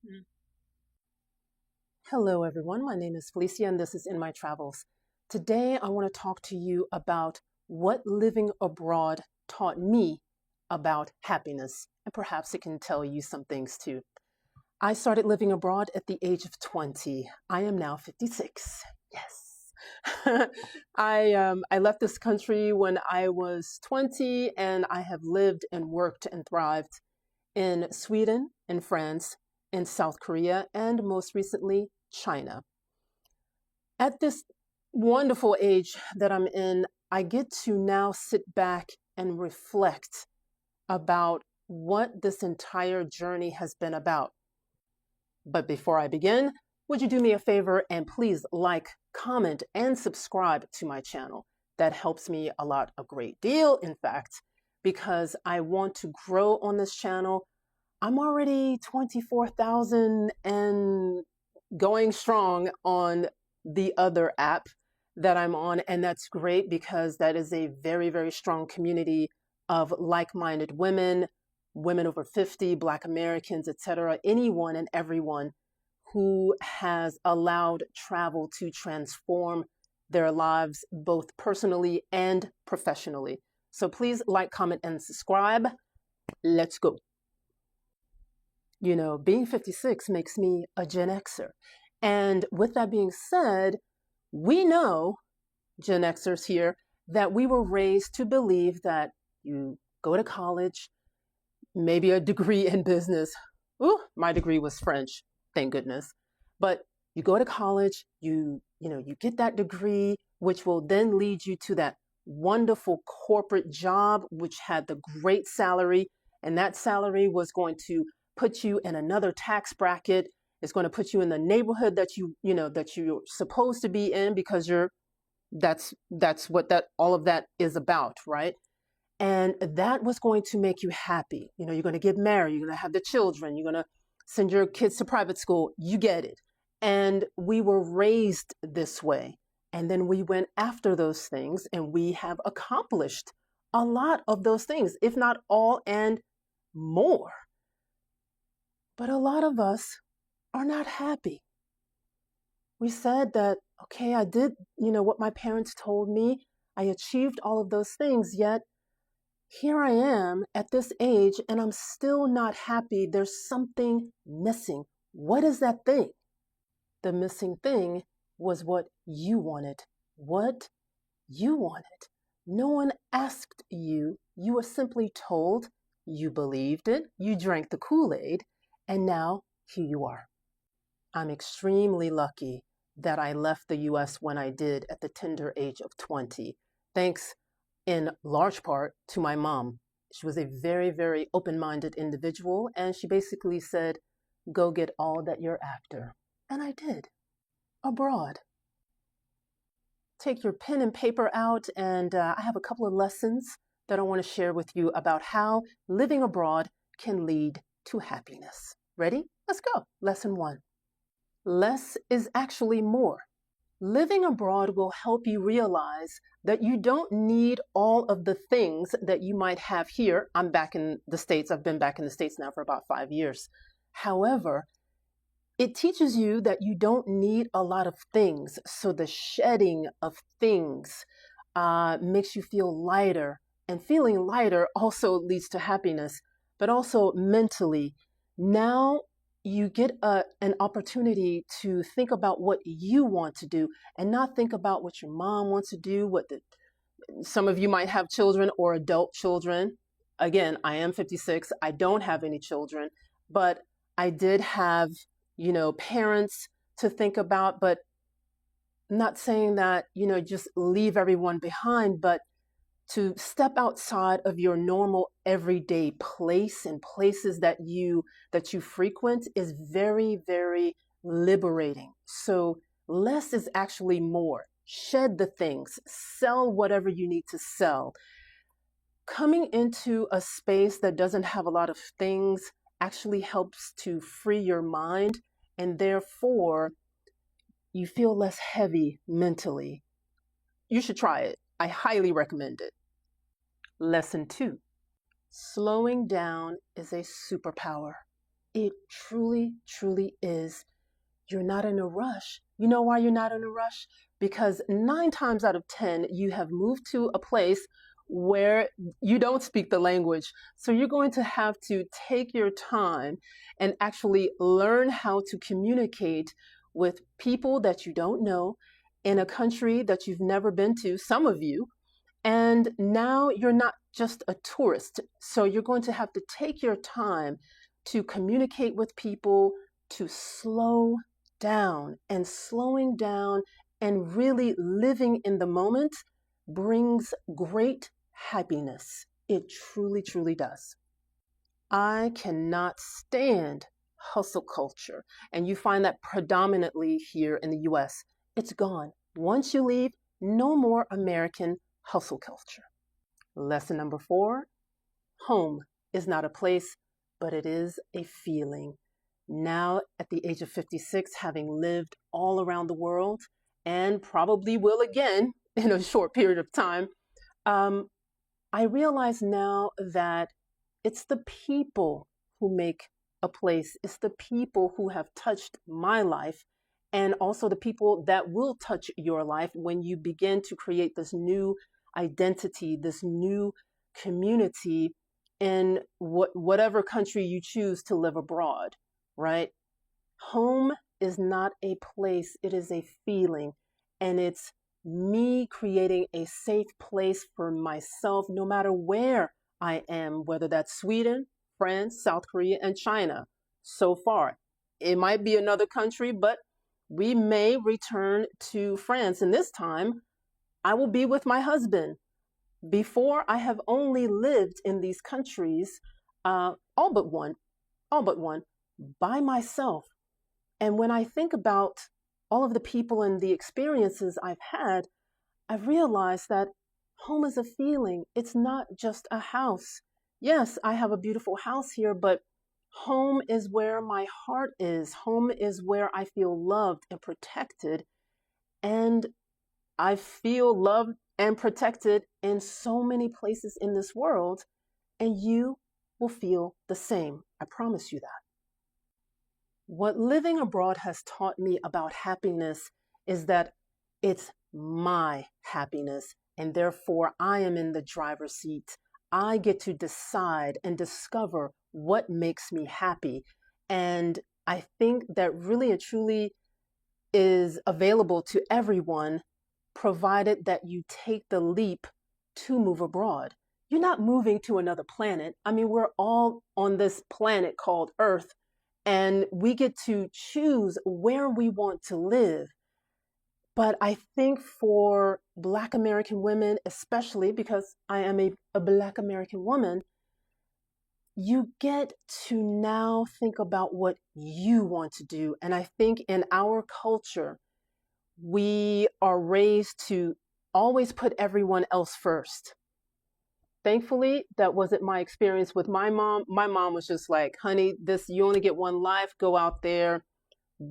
Mm. Hello, everyone. My name is Felicia, and this is In My Travels. Today, I want to talk to you about what living abroad taught me about happiness, and perhaps it can tell you some things too. I started living abroad at the age of 20. I am now 56. Yes. I left this country when I was 20, and I have lived and worked and thrived in Sweden, in France, in South Korea, and most recently, China. At this wonderful age that I'm in, I get to now sit back and reflect about what this entire journey has been about. But before I begin, would you do me a favor and please like, comment, and subscribe to my channel? That helps me a lot, a great deal, in fact, because I want to grow on this channel. I'm already 24,000 and going strong on the other app that I'm on. And that's great because that is a very, very strong community of like-minded women, women over 50, Black Americans, etc., anyone and everyone who has allowed travel to transform their lives both personally and professionally. So please like, comment, and subscribe. Let's go. You know, being 56 makes me a Gen Xer. And with that being said, we know, Gen Xers here, that we were raised to believe that you go to college, maybe a degree in business. Ooh, my degree was French, thank goodness. But you go to college, you get that degree, which will then lead you to that wonderful corporate job, which had the great salary. And that salary was going to put you in another tax bracket. It's going to put you in the neighborhood that that you're supposed to be in because that's what that all of that is about, right? And that was going to make you happy. You know, you're going to get married, you're going to have the children, you're going to send your kids to private school. You get it. And we were raised this way. And then we went after those things and we have accomplished a lot of those things, if not all and more. But a lot of us are not happy. We said that, okay, I did, what my parents told me. I achieved all of those things, yet here I am at this age and I'm still not happy. There's something missing. What is that thing? The missing thing was what you wanted. What you wanted. No one asked you. You were simply told, you believed it, you drank the Kool-Aid, and now here you are. I'm extremely lucky that I left the US when I did at the tender age of 20, thanks in large part to my mom. She was a very, very open-minded individual, and she basically said, go get all that you're after. And I did, abroad. Take your pen and paper out, and I have a couple of lessons that I want to share with you about how living abroad can lead to happiness. Ready? Let's go. Lesson 1. Less is actually more. Living abroad will help you realize that you don't need all of the things that you might have here. I'm back in the States. I've been back in the States now for about 5 years. However, it teaches you that you don't need a lot of things. So the shedding of things makes you feel lighter. And feeling lighter also leads to happiness, but also mentally. Now you get an opportunity to think about what you want to do and not think about what your mom wants to do, some of you might have children or adult children. Again, I am 56. I don't have any children, but I did have, parents to think about, but I'm not saying that, just leave everyone behind, but to step outside of your normal everyday place and places that you frequent is very, very liberating. So less is actually more. Shed the things, sell whatever you need to sell. Coming into a space that doesn't have a lot of things actually helps to free your mind, and therefore you feel less heavy mentally. You should try it. I highly recommend it. Lesson 2. Slowing down is a superpower. It truly, truly is. You're not in a rush. You know why you're not in a rush? Because 9 times out of 10, you have moved to a place where you don't speak the language. So you're going to have to take your time and actually learn how to communicate with people that you don't know in a country that you've never been to, some of you. And now you're not just a tourist. So you're going to have to take your time to communicate with people, to slow down. And slowing down and really living in the moment brings great happiness. It truly, truly does. I cannot stand hustle culture. And you find that predominantly here in the US. It's gone. Once you leave, no more American hustle culture. Lesson number 4, home is not a place, but it is a feeling. Now, at the age of 56, having lived all around the world, and probably will again in a short period of time, I realize now that it's the people who make a place. It's the people who have touched my life, and also the people that will touch your life when you begin to create this new identity, this new community in whatever country you choose to live abroad, right? Home is not a place, it is a feeling. And it's me creating a safe place for myself, no matter where I am, whether that's Sweden, France, South Korea, and China. So far, it might be another country, but we may return to France. And this time, I will be with my husband. Before, I have only lived in these countries, all but one, by myself. And when I think about all of the people and the experiences I've had, I've realized that home is a feeling. It's not just a house. Yes, I have a beautiful house here, but home is where my heart is. Home is where I feel loved and protected. And I feel loved and protected in so many places in this world. And you will feel the same. I promise you that. What living abroad has taught me about happiness is that it's my happiness, and therefore I am in the driver's seat. I get to decide and discover what makes me happy. And I think that really and truly is available to everyone, provided that you take the leap to move abroad. You're not moving to another planet. I mean, we're all on this planet called Earth, and we get to choose where we want to live. But I think for Black American women, especially because I am a Black American woman, you get to now think about what you want to do. And I think in our culture, we are raised to always put everyone else first. Thankfully, that wasn't my experience with my mom. My mom was just like, honey, you only get one life. Go out there,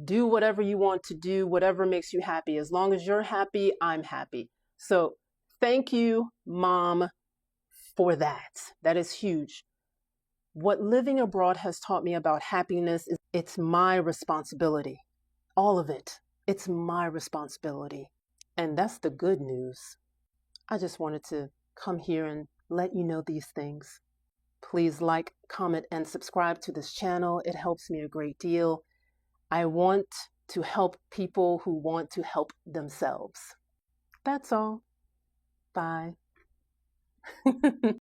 do whatever you want to do, whatever makes you happy. As long as you're happy, I'm happy. So thank you, Mom, for that. That is huge. What living abroad has taught me about happiness is it's my responsibility. All of it. It's my responsibility. And that's the good news. I just wanted to come here and let you know these things. Please like, comment, and subscribe to this channel. It helps me a great deal. I want to help people who want to help themselves. That's all. Bye.